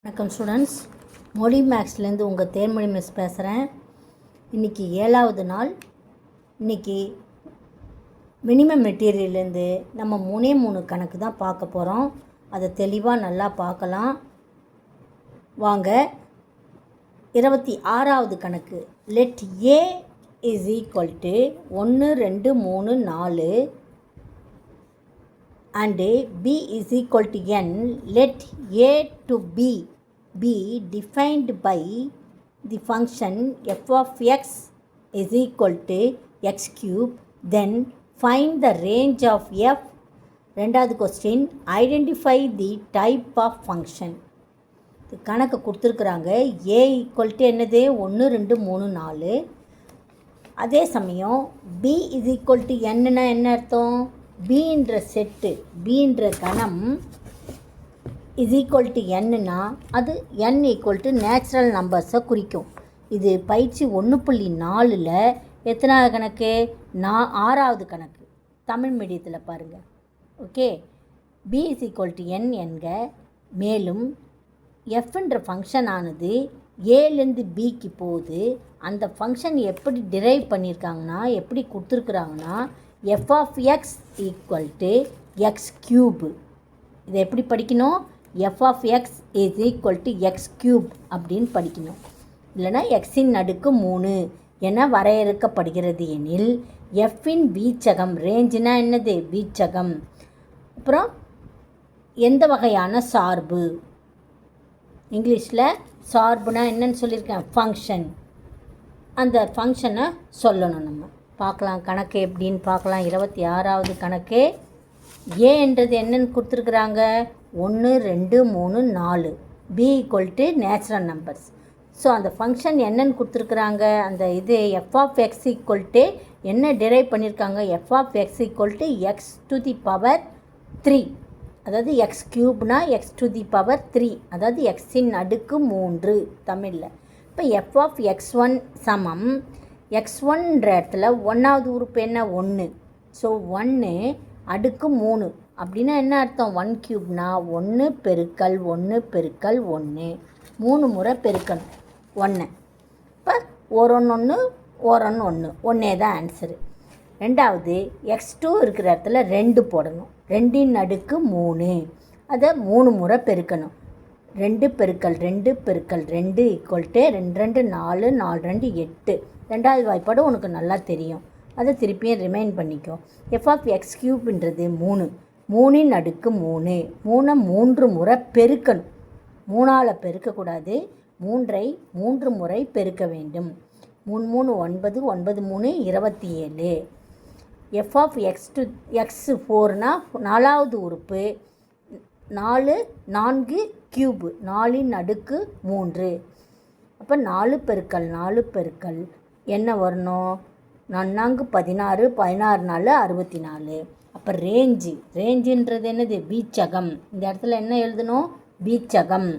வணக்கம் ஸ்டூடெண்ட்ஸ், மொழி மேக்ஸ்லேருந்து உங்கள் தேன்மொழி மிஸ் பேசுகிறேன். இன்றைக்கி 7வது நாள். இன்றைக்கி மினிமம் மெட்டீரியல்லேருந்து நம்ம 3 கணக்கு தான் பார்க்க போகிறோம். அதை தெளிவாக நல்லா பார்க்கலாம் வாங்க. 26வது கணக்கு. Let A is equal to 1 2 3 4 and b is equal to n. Let a to b be defined by the function f of x is equal to x cube. Then find the range of f. ரெண்டாவது question, identify the type of function. கணக்கு கொடுத்துருக்குறாங்க. ஏ equal to என்னது 1 2 3 4. அதே சமயம் b is equal to என்னன்னா என்ன அர்த்தம்? பீன்ற set, பீன்ற கணம் இஸ் ஈக்குவல் டு என்னன்னா அது n ஈக்குவல் டு நேச்சுரல் நம்பர்ஸை குறிக்கும். இது பயிற்சி 1.4ல் எத்தனாவது கணக்கு? 6வது கணக்கு, தமிழ் மீடியத்தில் பாருங்கள். Okay, b is equal to n என்க. மேலும் எஃப்ன்ற ஃபங்க்ஷன் ஆனது ஏலேருந்து பிக்கு போகுது. அந்த ஃபங்க்ஷன் எப்படி டிரைவ் பண்ணியிருக்காங்கன்னா, எப்படி கொடுத்துருக்குறாங்கன்னா, f of x equal to x cube. இதை எப்படி படிக்கணும்? f of x is equal to x cube அப்படின்னு படிக்கணும். இல்லைனா xின் அடுக்கு 3 என வரையறுக்கப்படுகிறது எனில் fஇன் வீச்சகம், ரேஞ்சுனா என்னது? வீச்சகம். அப்புறம் எந்த வகையான சார்பு? இங்கிலீஷில் சார்புனா என்னன்னு சொல்லியிருக்கேன்? ஃபங்க்ஷன். அந்த ஃபங்க்ஷனை சொல்லணும். நம்ம பார்க்கலாம் கணக்கு எப்படின்னு பார்க்கலாம். 26வது கணக்கு. ஏன்றது என்னன்னு கொடுத்துருக்குறாங்க? 1 2 3 4. B equal to natural numbers. So அந்த ஃபங்க்ஷன் என்னன்னு கொடுத்துருக்குறாங்க? அந்த இது f of X equal to என்ன டிரைவ் பண்ணியிருக்காங்க? F of X equal to x to the power 3. அதாவது எக்ஸ் க்யூப்னா எக்ஸ் டு தி பவர் 3, அதாவது எக்ஸின் அடுக்கு 3 தமிழில். இப்போ எஃப் ஆஃப் x1 சமம் x1ன்ற இடத்துல 1வது உறுப்பு என்ன? 1. ஸோ 1 அடுக்கு 3 அப்படின்னா என்ன அர்த்தம்? 1 க்யூப்னா 1 பெருக்கல் 1 பெருக்கல் 1, 3 முறை பெருக்கணும் 1. இப்போ 1 1 1 1 1 தான் ஆன்சரு. ரெண்டாவது x2 இருக்கிற இடத்துல 2 போடணும். 2ன் அடுக்கு 3, அதை 3 முறை பெருக்கணும். 2 பெருக்கல் 2 பெருக்கல் 2 ஈக்குவல் டு 2 2 4 4 2 8. ரெண்டாவது வாய்ப்பாடு உனக்கு நல்லா தெரியும், அதை திருப்பியும் ரிமைண்ட் பண்ணிக்கோ. எஃப் ஆஃப் எக்ஸ் க்யூப்ன்றது 3, 3ன் அடுக்கு 3, 3 3 முறை பெருக்கணும். 3ஆல் பெருக்கக்கூடாது, 3ஐ 3 முறை பெருக்க வேண்டும். 3 3 9 9 3 27. F of x to x 4னா 4வது உறுப்பு 4 4 க்யூப், 4ன் அடுக்கு 3. அப்போ 4 பெருக்கல் 4 பெருக்கல் என்ன வரணும்? 4 16, 16 4 64. அப்போ ரேஞ்சுன்றது என்னது? வீச்சகம். இந்த இடத்துல என்ன எழுதணும்? வீச்சகம்.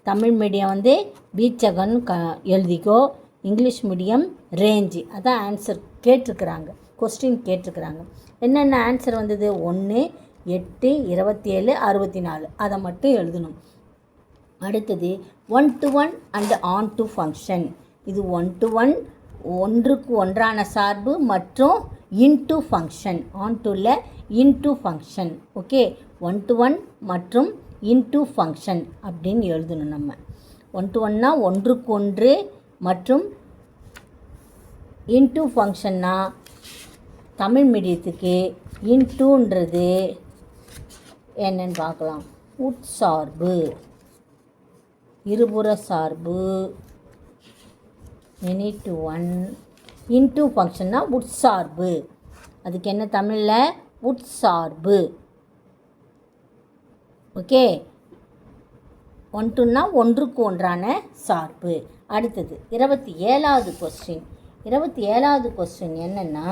தமிழ் மீடியம் வீச்சகம்னு எழுதிக்கோ. English medium range. அதான் ஆன்சர் கேட்டிருக்கிறாங்க, கொஸ்டின் கேட்டிருக்கிறாங்க. என்னென்ன ஆன்சர் வந்தது? 1 8 27 64. அதை மட்டும் எழுதணும். அடுத்தது 1 to 1 and onto function. இது 1 to 1, ஒன்றுக்கு ஒன்றான சார்பு மற்றும் இன்டூ ஃபங்க்ஷன். ஆன் டுல இன்டூ ஃபங்க்ஷன். ஓகே, 1 to 1 மற்றும் இன்டூ ஃபங்க்ஷன் அப்படின்னு எழுதணும் நம்ம. 1 to 1னா ஒன்றுக்கு ஒன்று, மற்றும் இன்டூ ஃபங்க்ஷன்னா தமிழ் மீடியத்துக்கு இன்டூன்றது என்னன்னு பார்க்கலாம். உட்சார்பு, இருபுற சார்பு, many to 1. இன்டூ ஃபங்க்ஷன்னா உட்சார்பு. அதுக்கு என்ன தமிழில்? உட்சார்பு. ஓகே, 1 2னா ஒன்றுக்கு ஒன்றான சார்பு. அடுத்தது 27வது கொஸ்டின். 27வது கொஸ்டின் என்னென்னா,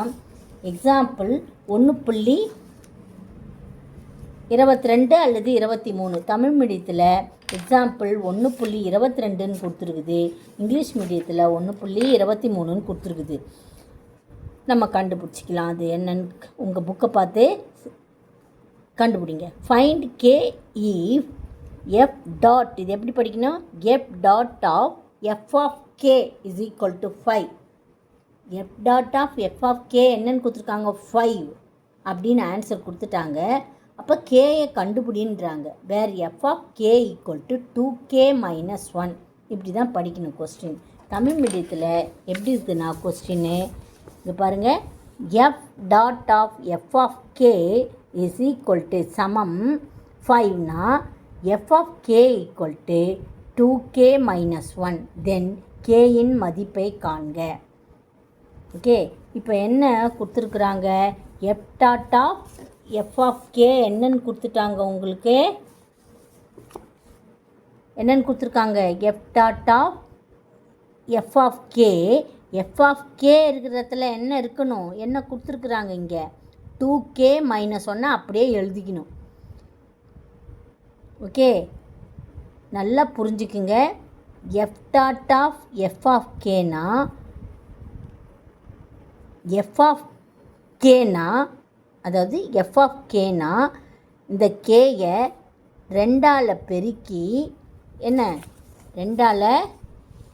எக்ஸாம்பிள் 1.22 அல்லது 23. தமிழ் மீடியத்தில் எக்ஸாம்பிள் 1.22ன்னு கொடுத்துருக்குது. இங்கிலீஷ் மீடியத்தில் 1.23ன்னு கொடுத்துருக்குது. நம்ம கண்டுபிடிச்சிக்கலாம் அது என்னன்னு. உங்கள் புக்கை பார்த்து கண்டுபிடிங்க. Find K if f dot இது எப்படி படிக்கணும், f dot of F of K is equal to 5. F dot of F of K என்னன்னு கொடுத்துருக்காங்க, 5 அப்படின்னு ஆன்சர் கொடுத்துட்டாங்க. அப்போ கேயை கண்டுபிடின்றாங்க. Where f of K equal to 2k minus 1. இப்படி தான் படிக்கணும் கொஸ்டின். தமிழ் மீடியத்தில் எப்படி இருக்குதுன்னா கொஸ்டின்னு இது பாருங்கள், f dot of F of K is equal to சமம் 5னா f of K equal to 2k minus 1. Then கேயின் மதிப்பை காண்க. ஓகே, இப்போ என்ன கொடுத்துருக்குறாங்க, f dot of F of K என்னன்னு கொடுத்துட்டாங்க. உங்களுக்கு என்னன்னு கொடுத்துருக்காங்க, f dot of F of K. F of K இருக்கிற இடத்துல என்ன இருக்கணும், என்ன கொடுத்துருக்குறாங்க இங்கே 2k மைனஸ் 1 அப்படியே எழுதிக்கணும். ஓகே, நல்லா புரிஞ்சுக்குங்க. F dot of F of கேனா எஃப் ஆஃப் கேனா அதாவது எஃப் ஆஃப் கேனா இந்த கேயை 2ஆல் பெருக்கி என்ன 2ஆல்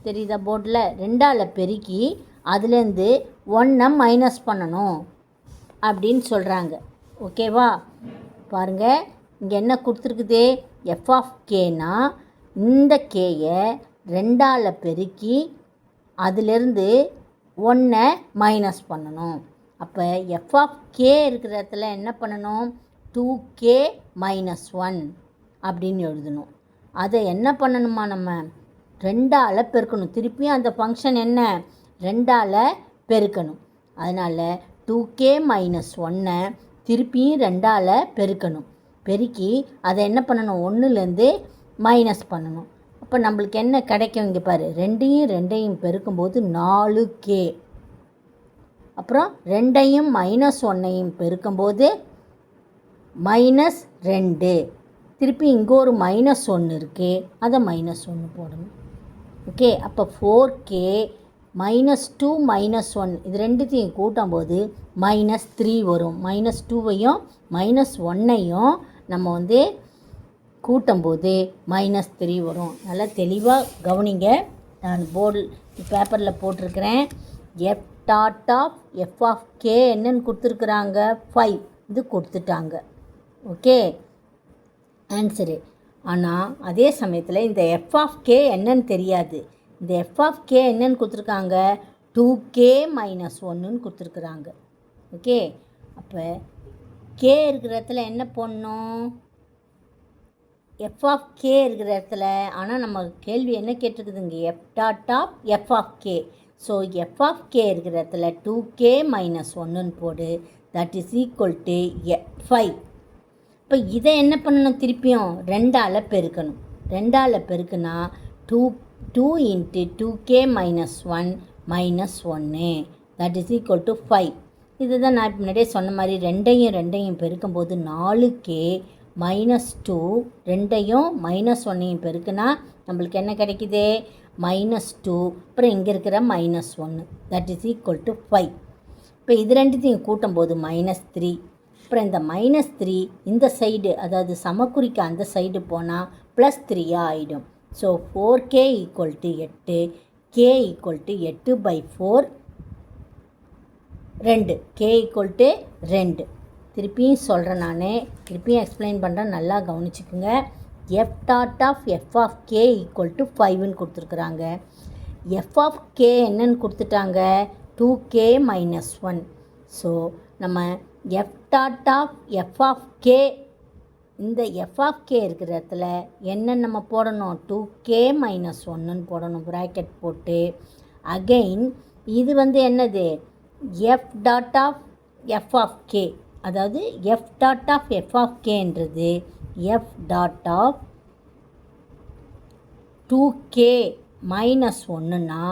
தெரியுதா போர்டில் 2ஆல் பெருக்கி அதுலேருந்து 1 மைனஸ் பண்ணணும் அப்படின்னு சொல்கிறாங்க. ஓகேவா, பாருங்கள் இங்கே என்ன கொடுத்துருக்குது, எஃப் ஆஃப் கேனா இந்த கேயை 2ஆல் பெருக்கி அதிலேருந்து 1 மைனஸ் பண்ணணும். அப்போ எஃப் ஆஃப் கே இருக்கிற இடத்துல என்ன பண்ணணும், 2k மைனஸ் 1 அப்படின்னு எழுதணும். அதை என்ன பண்ணணுமா, நம்ம 2ஆல் பெருக்கணும். திருப்பியும் அந்த ஃபங்க்ஷன் என்ன 2ஆல் பெருக்கணும். அதனால் 2k மைனஸ் 1 திருப்பியும் 2ஆல் பெருக்கணும். பெருக்கி அதை என்ன பண்ணணும், 1லேருந்து மைனஸ் பண்ணணும். அப்போ நம்மளுக்கு என்ன கிடைக்கும், இங்கே பாரு, 2ஐயும் பெருக்கும்போது 4k. அப்புறம் 2ஐயும் மைனஸ் 1ஐயும் பெருக்கும்போது -2. திருப்பி இங்கே ஒரு -1 இருக்குது, அதை -1 போடணும். ஓகே, அப்போ 4k -2 -1 இது ரெண்டுத்தையும் கூட்டும்போது -3 வரும். -2ஐயும் -1ஐயும் நம்ம வந்து கூட்டும்போது -3 வரும். நல்லா தெளிவாக கவனிங்க. நான் போர்டு பேப்பரில் போட்டிருக்கிறேன். F dot of F of K என்னன்னு கொடுத்துருக்குறாங்க, 5 இது கொடுத்துட்டாங்க. Okay, answer. ஆனால் அதே சமயத்தில் இந்த எஃப் ஆஃப் கே என்னன்னு தெரியாது. இந்த எஃப் ஆஃப் கே என்னன்னு கொடுத்துருக்காங்க, 2k மைனஸ் 1ன்னு கொடுத்துருக்குறாங்க. ஓகே, அப்போ கே இருக்கிற இடத்துல என்ன பண்ணணும், எஃப் ஆஃப் கே இருக்கிற இடத்துல. ஆனால் நம்ம கேள்வி என்ன கேட்டிருக்குதுங்க, f dot of F of K. So f of K இருக்கிற இடத்துல 2k மைனஸ் 1ன்னு போடு. That is equal to 5. இப்போ இதை என்ன பண்ணணும், திருப்பியும் 2ஆல் பெருக்கணும். 2ஆல் பெருக்குனா 2 into 2k minus 1 -1 that is equal to 5. இது தான் நான் முன்னாடியே சொன்ன மாதிரி 2ஐயும் பெருக்கும்போது 4k -2 2ஐயும் -1ஐயும் பெருக்குனா நம்மளுக்கு என்ன கிடைக்குது, -2. அப்புறம் இங்கே இருக்கிற -1 தட் இஸ் ஈக்குவல் டு 5. இப்போ இது ரெண்டுத்தையும் கூட்டும்போது -3. அப்புறம் இந்த -3 இந்த சைடு, அதாவது சமக்குறிக்கு அந்த சைடு போனால் +3 ஆகிடும். So 4k equal to 8, k equal to 8/4 2, k equal to 2. திருப்பியும் சொல்கிறேன், நான் திருப்பியும் எக்ஸ்பிளைன் பண்ணுறேன், நல்லா கவனிச்சுக்குங்க. F dot of F of K equal to 5ன்னு கொடுத்துருக்குறாங்க. எஃப் ஆஃப் கே என்னன்னு கொடுத்துட்டாங்க, 2k மைனஸ் 1. ஸோ நம்ம f dot of F of K, இந்த எஃப் ஆஃப் கே இருக்கிற இடத்துல என்ன நம்ம போடணும், 2k மைனஸ் 1ன்னு போடணும் ப்ராக்கெட் போட்டு. அகெயின் இது வந்து என்னது, f dot of F of K. அதாவது f dot of F of கேன்றது f dot of 2k minus 1ன்னா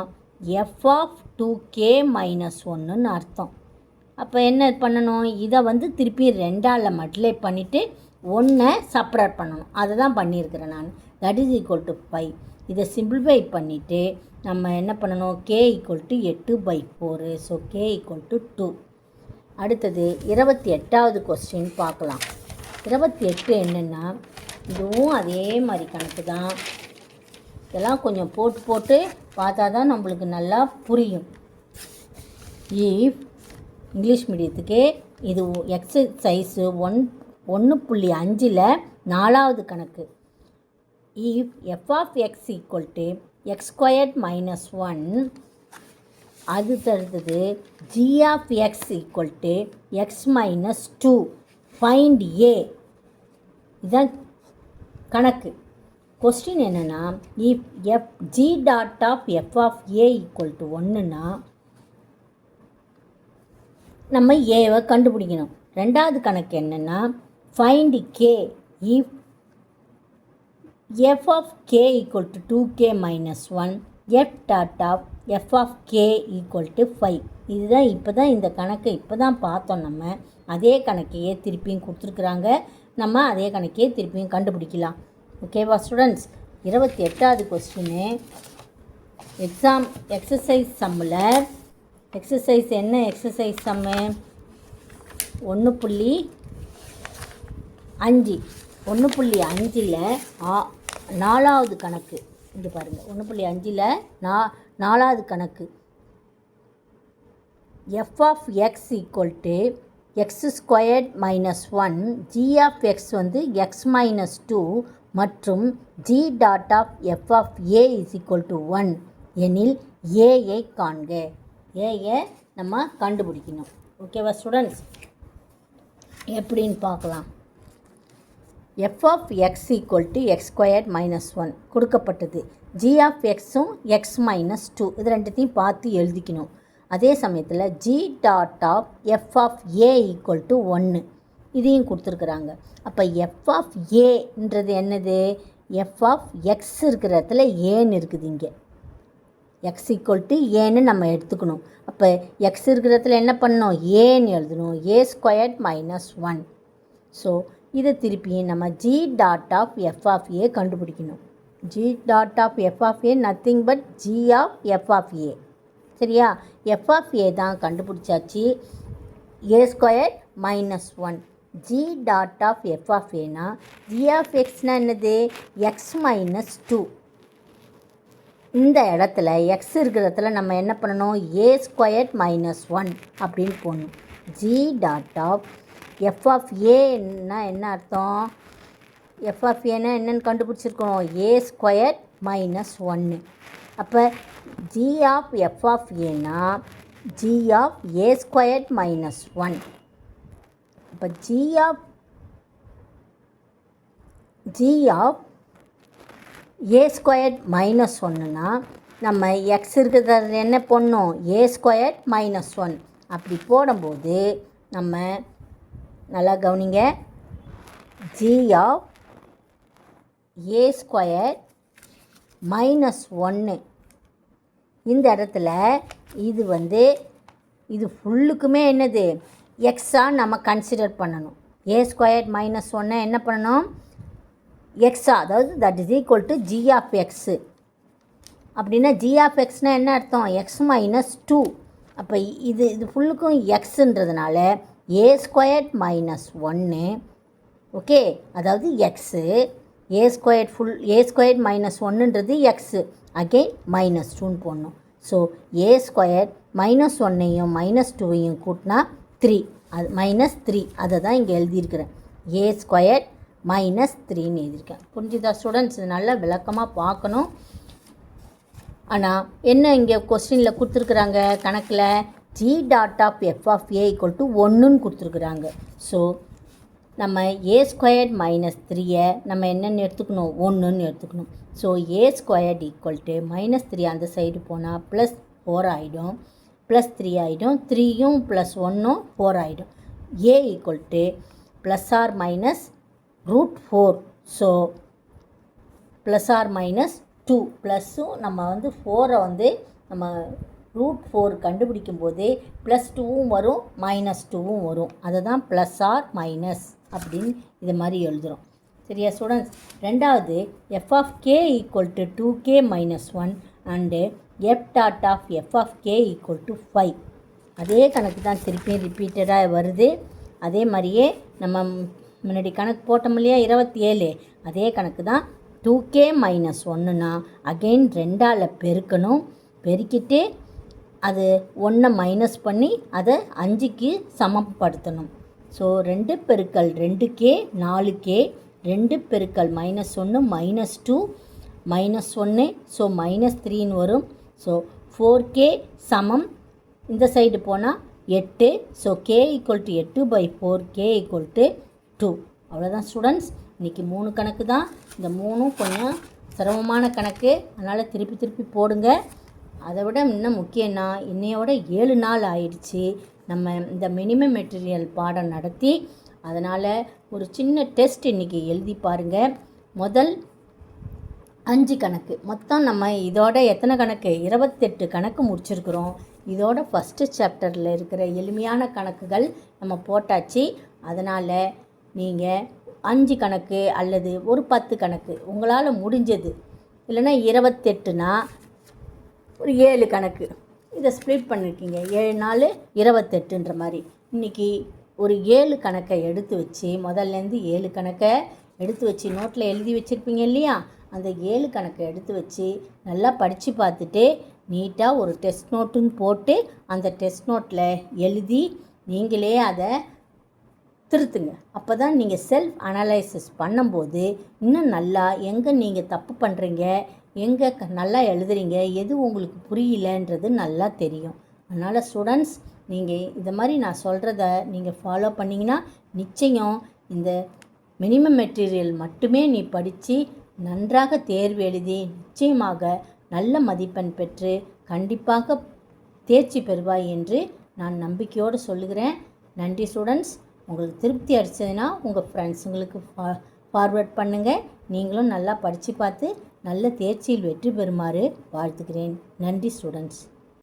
எஃப் ஆஃப் 2k மைனஸ் 1ன்னு அர்த்தம். அப்போ என்ன பண்ணணும், இதை வந்து திருப்பி 2ஆல் மல்டிப்ளை பண்ணிவிட்டு 1 செப்பரேட் பண்ணணும். அதை தான் பண்ணியிருக்கிறேன் நான். That is equal to 5. இதை சிம்பிளிஃபை பண்ணிவிட்டு நம்ம என்ன பண்ணணும், k equal to 8/4. So k equal to 2. அடுத்தது 28வது கொஸ்டின் பார்க்கலாம். 28 என்னென்னா, இதுவும் அதே மாதிரி கணக்கு தான். இதெல்லாம் கொஞ்சம் போட்டு பார்த்தா தான் நம்மளுக்கு நல்லா புரியும். இங்கிலீஷ் மீடியத்துக்கு இது எக்ஸசைஸு 1.5ல் 4வது கணக்கு. If f of X equal to X squared minus 1, அது தருது G of X equal to x minus 2, find A. இதுதான் கணக்கு. கொஸ்டின் என்னென்னா, if G dot of F of A equal to 1ன்னா நம்ம ஏவை கண்டுபிடிக்கணும். ரெண்டாவது கணக்கு என்னென்னா, find K. If f of K equal to 2k minus 1, f dot of F of K equal to 5. இதுதான் இப்போ தான் இந்த கணக்கை இப்போ தான் பார்த்தோம். நம்ம அதே கணக்கையே திருப்பியும் கொடுத்துருக்குறாங்க. நம்ம அதே கணக்கையே திருப்பியும் கண்டுபிடிக்கலாம். ஓகேவா ஸ்டூடெண்ட்ஸ்? 28வது கொஸ்டின்னு எக்ஸாம் எக்ஸசைஸ் சம்மில் எக்ஸசைஸ் என்ன எக்ஸசைஸ் சம்மு? 1.5 1.5ல் 4வது கணக்கு. இது பாருங்கள், 1.5ல் 4வது கணக்கு. F of X equal to X squared minus 1, G of X வந்து எக்ஸ் மைனஸ் 2 மற்றும் G dot of F of A is equal to 1 எனில் ஏயை காண்க. ஏயை நம்ம கண்டுபிடிக்கணும். ஓகேவா ஸ்டூடெண்ட்ஸ்? எப்படின்னு பார்க்கலாம். F of X equal to X squared minus 1 கொடுக்கப்பட்டது. ஜி ஆஃப் எக்ஸும் எக்ஸ் மைனஸ் 2 இது ரெண்டுத்தையும் பார்த்து எழுதிக்கணும். அதே சமயத்தில் G dot of F of A equal to 1 இதையும் கொடுத்துருக்குறாங்க. அப்போ எஃப் ஆஃப் ஏன்றது என்னது? எஃப் ஆஃப் எக்ஸ் இருக்கிற இடத்துல ஏன்னு இருக்குது. இங்கே எக்ஸ் ஈக்குவல் டு ஏன்னு நம்ம எடுத்துக்கணும். அப்போ எக்ஸ் இருக்கிற இடத்துல என்ன பண்ணணும்? ஏன்னு எழுதணும். ஏ ஸ்கொயர்ட் மைனஸ் 1. ஸோ இதை திருப்பியும் நம்ம G dot of F of A கண்டுபிடிக்கணும். G dot of F of A nothing but G of F of A. சரியா? எஃப் ஆஃப் ஏ தான் கண்டுபிடிச்சாச்சு. A squared minus 1. G dot of F of ஏனா G of எக்ஸ்னால் என்னது? X minus 2. இந்த இடத்துல X இருக்கிற இடத்துல நம்ம என்ன பண்ணணும்? ஏ ஸ்கொயர்ட் மைனஸ் 1 அப்படின்னு போடணும். G dot of F of ஏன்னா என்ன அர்த்தம்? எஃப் ஆஃப் ஏன்னா என்னென்னு கண்டுபிடிச்சிருக்கணும். ஏ ஸ்கொயர்ட் மைனஸ் 1. அப்போ ஜி ஆஃப் எஃப் ஆஃப் ஏனா G of A squared minus 1. அப்போ G of A squared minus 1னா நம்ம எக்ஸ் இருக்கிறது என்ன பண்ணணும்? A squared minus 1. அப்படி போடும்போது நம்ம நல்லா கவனிங்க. G of A squared minus 1 இந்த இடத்துல இது வந்து இது ஃபுல்லுக்குமே என்னது? எக்ஸாக நம்ம கன்சிடர் பண்ணணும். ஏ ஸ்கொயர்ட் மைனஸ் 1 என்ன பண்ணணும்? எக்ஸா, அதாவது that is equal to G of x. அப்படின்னா ஜி ஆஃப் எக்ஸ்னால் என்ன அர்த்தம்? X minus 2. அப்போ இது ஃபுல்லுக்கும் எக்ஸுன்றதுனால ஏ ஸ்கொயர்ட் மைனஸ் 1. ஓகே, அதாவது எக்ஸு ஏ ஸ்கொயர்ட் மைனஸ் 1ன்றது எக்ஸு. அகெயின் மைனஸ் 2ன்னு போடணும். ஸோ ஏ ஸ்கொயர்ட் மைனஸ் 1ஐயும் மைனஸ் 2ஐயும் கூட்டினா 3. அது மைனஸ் 3. அதை தான் இங்கே எழுதியிருக்கிறேன். ஏ ஸ்கொயர்ட் மைனஸ் 3ன்னு எழுதியிருக்கேன். புரிஞ்சுதா ஸ்டூடெண்ட்ஸ்? இது நல்லா விளக்கமாக பார்க்கணும். ஆனால் என்ன இங்கே கொஸ்டினில் கொடுத்துருக்குறாங்க கணக்கில்? G dot of F of A equal to 1ன்னு கொடுத்துருக்குறாங்க. ஸோ நம்ம ஏ ஸ்கொயர்ட் மைனஸ் 3ஐ நம்ம என்னென்னு எடுத்துக்கணும்? 1ன்னு எடுத்துக்கணும். So A squared equal to minus 3 அந்த சைடு போனால் ப்ளஸ் 4 ஆகிடும். ப்ளஸ் 3 ஆகிடும். 3யும் ப்ளஸ் 1ம் 4 ஆகிடும். A equal to plus or minus √4. So plus or minus 2. ப்ளஸ்ஸும் நம்ம வந்து 4ஐ வந்து நம்ம √4 கண்டுபிடிக்கும் போது ப்ளஸ் 2வும் வரும் மைனஸ் 2வும் வரும். அதை தான் ப்ளஸ் ஆர் மைனஸ் அப்படின்னு இது மாதிரி எழுதுகிறோம். சரியா ஸ்டூடெண்ட்ஸ்? ரெண்டாவது F of K equal to 2k minus 1 and F dot of F of K equal to 5. அதே கணக்கு தான் திருப்பியும் ரிப்பீட்டடாக வருது. அதே மாதிரியே நம்ம முன்னாடி கணக்கு போட்டோம் இல்லையா 27, அதே கணக்கு தான். 2k மைனஸ் 1னா அகெயின் 2ஆல் பெருக்கணும். பெருக்கிட்டு அது 1 மைனஸ் பண்ணி அதை 5க்கு சமப்படுத்தணும். ஸோ 2 பெருக்கல் 2k 4k, 2 பெருக்கல் -1 -2 -1, ஸோ -3ன்னு வரும். ஸோ 4k சமம் இந்த சைடு போனால் 8. So k = 8/4, k = 2. அவ்வளோதான் ஸ்டூடெண்ட்ஸ். இன்றைக்கி 3 கணக்கு தான். இந்த 3ம் கொஞ்சம் சிரமமான கணக்கு, அதனால் திருப்பி திருப்பி போடுங்க. அதை விட இன்னும் முக்கியம்னா இன்னையோட 7 நாள் ஆயிடுச்சு நம்ம இந்த மினிமம் மெட்டீரியல் பாடம் நடத்தி. அதனால் ஒரு சின்ன டெஸ்ட் இன்றைக்கி எழுதி பாருங்கள். முதல் 5 கணக்கு மொத்தம் நம்ம இதோட எத்தனை கணக்கு 28 கணக்கு முடிச்சிருக்கிறோம். இதோட ஃபஸ்ட்டு சாப்டரில் இருக்கிற எளிமையான கணக்குகள் நம்ம போட்டாச்சு. அதனால் நீங்கள் 5 கணக்கு அல்லது ஒரு 10 கணக்கு உங்களால் முடிஞ்சது, இல்லைன்னா 28னா ஒரு 7 கணக்கு இதை ஸ்ப்ளிட் பண்ணியிருக்கீங்க. 7 நாள் 28ன்ற மாதிரி இன்றைக்கி ஒரு 7 கணக்கை எடுத்து வச்சு, முதல்லேருந்து 7 கணக்கை எடுத்து வச்சு நோட்டில் எழுதி வச்சுருப்பீங்க இல்லையா, அந்த 7 கணக்கை எடுத்து வச்சு நல்லா படித்து பார்த்துட்டு நீட்டாக ஒரு டெஸ்ட் நோட்டுன்னு போட்டு அந்த டெஸ்ட் நோட்டில் எழுதி நீங்களே அதை திருத்துங்க. அப்போ தான் நீங்கள் செல்ஃப் அனலைசிஸ் பண்ணும்போது இன்னும் நல்லா எங்கே நீங்கள் தப்பு பண்ணுறீங்க, எங்கே நல்லா எழுதுறீங்க, எது உங்களுக்கு புரியலன்றது நல்லா தெரியும். அதனால் ஸ்டூடெண்ட்ஸ், நீங்கள் இதை மாதிரி நான் சொல்கிறத நீங்கள் ஃபாலோ பண்ணிங்கன்னா நிச்சயம் இந்த மினிமம் மெட்டீரியல் மட்டுமே நீ படித்து நன்றாக தேர்வு எழுதி நிச்சயமாக நல்ல மதிப்பெண் பெற்று கண்டிப்பாக தேர்ச்சி பெறுவாய் என்று நான் நம்பிக்கையோடு சொல்லுகிறேன். நன்றி ஸ்டூடெண்ட்ஸ். உங்களுக்கு திருப்தி அடித்ததுன்னா உங்கள் ஃப்ரெண்ட்ஸுங்களுக்கு ஃபார்வர்ட் பண்ணுங்கள். நீங்களும் நல்லா படித்து பார்த்து நல்ல தேர்ச்சியில் வெற்றி பெறுமாறு வாழ்த்துக்கிறேன். நன்றி ஸ்டூடெண்ட்ஸ்.